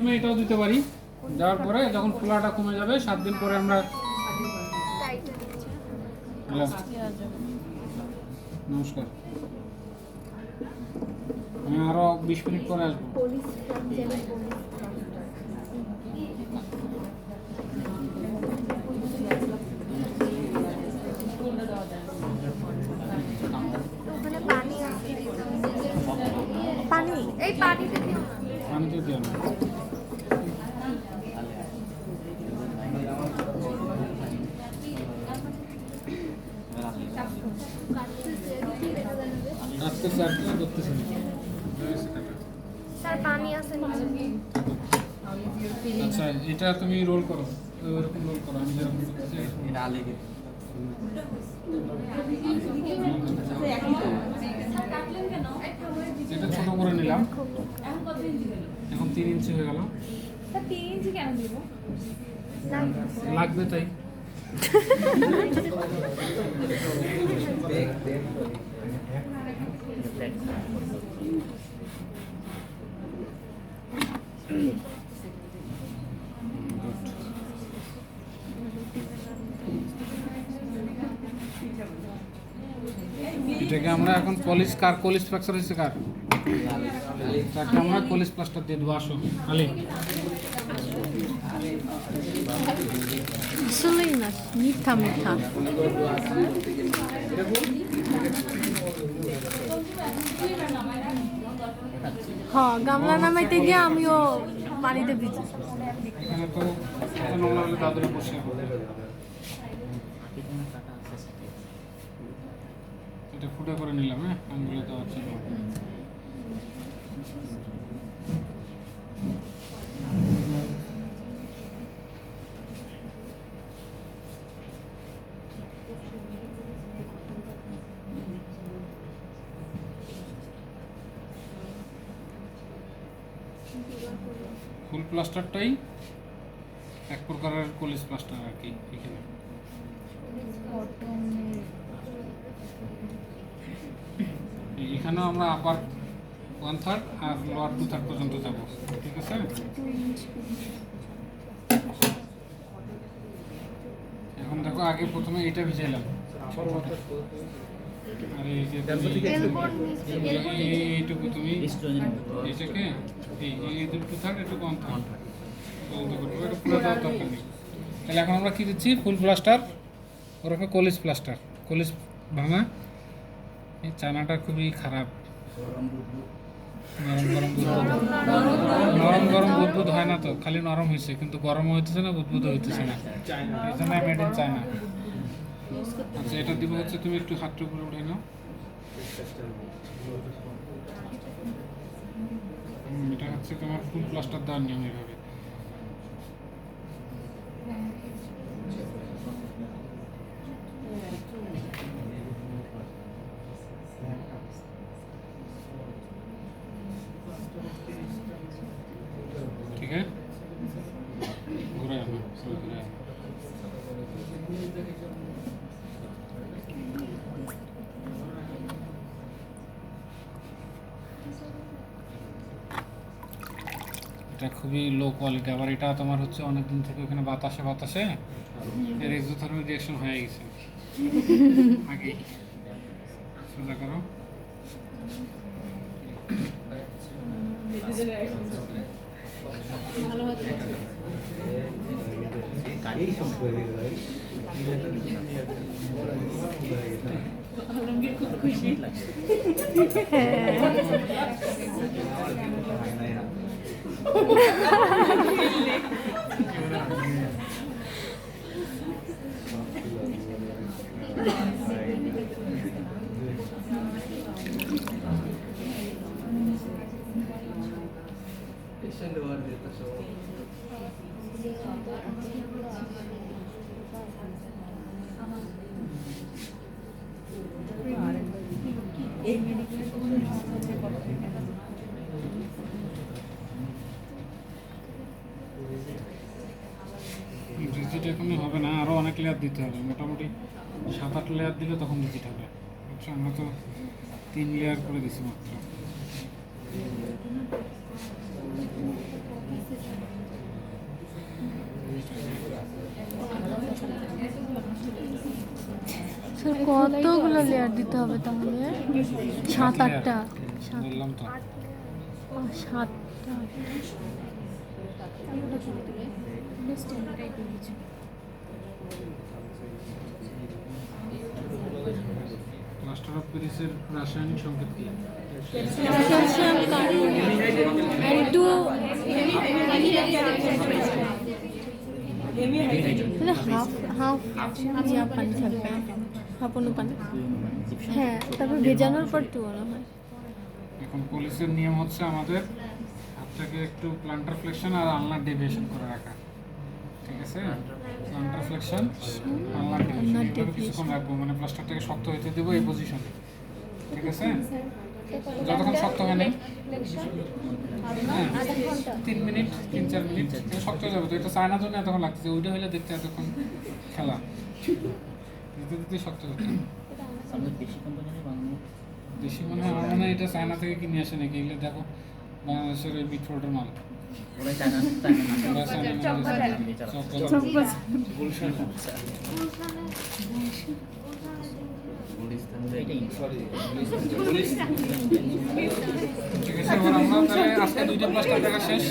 আমি এটাও দিতে পারি। দেওয়ার পরে যখন ফোলাটা কমে যাবে 7 দিন পরে আমরা নমস্কার, আমি আরো 20 মিনিট পরে আসবো। পানি এই পানিতে দিও না, পানিতে দিও না। কাটতেছে আর কি করতেছে স্যার পানি আছে নিচে। আচ্ছা, এটা তুমি রোল করো, ওরকম রোল করো, আমি যেরকম করতেছি এটা আলেগে। এটা ছোট করে নিলাম, এখন 3 ইঞ্চি হয়ে গেল। স্যার 3 ইঞ্চি কেন দিব? লাগবে তাই। এটাকে আমরা এখন পলিশ ফ্র্যাকচার হয়েছে কার, তাকে আমরা পলিশ প্লাস্টার দিয়ে দেবো। আসো আলি, আসলেই না, মিথ্যা মিথ্যা। হ্যাঁ, গামলা নামাইতে গিয়ে আমিও পানিতে ভিজি। এখানে তো নোংরা হলে তাদের বসে এটা ফুটা করে নিলাম। হ্যাঁ, আঙুলে দেওয়ার জন্য। ফুল প্লাস্টারটাই এক প্রকারের কলিজ প্লাস্টার আর কি। এখানে এখানেও আমরা আপার 1/3 আর লোয়ার 2/3 পর্যন্ত যাব। ঠিক আছে, এখন দেখো আগে প্রথমে এটা ভিজাইলাম, আর এই যে এইটুকু তুমি এটাকে এই 2/3 এটুকু 1/3 পর্যন্ত করবো। এটা পুরো দেওয়ার দরকার নেই। তাহলে এখন আমরা কি দিচ্ছি, ফুল প্লাস্টার ওরকম কলিজ প্লাস্টার, কলিজ ভাঙা। এই চানাটা খুবই খারাপ, নরম গরম বুদবুদ হয় না তো, খালি নরম হয়েছে কিন্তু গরম হইতেছে না, বুদবুদ হইতেছে না, এই জন্য মেড ইন চায়না। আচ্ছা, এটা দিব হচ্ছে তুমি একটু হাতটা উপরে উঠে নাও। এটা হচ্ছে তোমার ফুল প্লাস্টার দেওয়ার নিয়ম এইভাবে। ठीक है, घुराया मैं सही घुराया। এটা খুবই লো কোয়ালিটি, আবার এটা তোমার হচ্ছে অনেক দিন থেকে ওখানে বাতাসে এর এক্সোথার্মিক রিঅ্যাকশন হয়ে গেছে আগেই। সোজা করো, ভালো হচ্ছে। আলমগীর খুব খুশি। ভিজিট এখনই হবে না, আরও অনেক লেয়ার দিতে হবে, মোটামুটি 7-8 লেয়ার দিলে তখন ভিজিট হবে। আচ্ছা, আমরা তো 3 লেয়ার করে দিছি মাত্র। স্যার কতগুলো লেয়ার দিতে হবে তাহলে? 7-8টা। বললাম তো। 7টা। প্লাস্টার অফ প্যারিসের রাসায়নিক সংকেত কি? ক্যালসিয়াম কার্বনেট and 2 হাফ ইয়া পানি থাকবে, হাফ অনু পানি। হ্যাঁ, তারপর ভেজানোর পর 2 মনে হয়। এখন পলিসের নিয়ম হচ্ছে আমাদের হাতটাকে একটু প্লান্টার ফ্লেকশন আর আলনার ডেভিয়েশন করে রাখা। ঠিক আছে, প্লান্টার ফ্লেকশন আলনার ডেভিয়েশন এইভাবে কিছুক্ষণ রাখবো, মানে প্লাস্টারটাকে শক্ত হইতে দেবো এই পজিশনে। ঠিক আছে, যতক্ষণ শক্ত হয় না, হ্যাঁ 3 মিনিট 3-4 মিনিট এটা শক্ত হয়ে যাবে। তো এটা চায়না জন্য এতক্ষণ লাগতেছে, ওইটা হইলে দেখতে এতক্ষণ খেলা দিতে দিতে শক্ত হচ্ছে। দেশি মনে হয়, আমার মনে হয় এটা চায়না থেকে কিনে আসে নাকি, এগুলো দেখো বাংলাদেশের ওই মিটফোর্ডের মাল। ওরা চায়না গুলশান। ঠিক আছে, এবার আমরা তাহলে আজকে 2টা প্লাস্টার দেখা শেষ।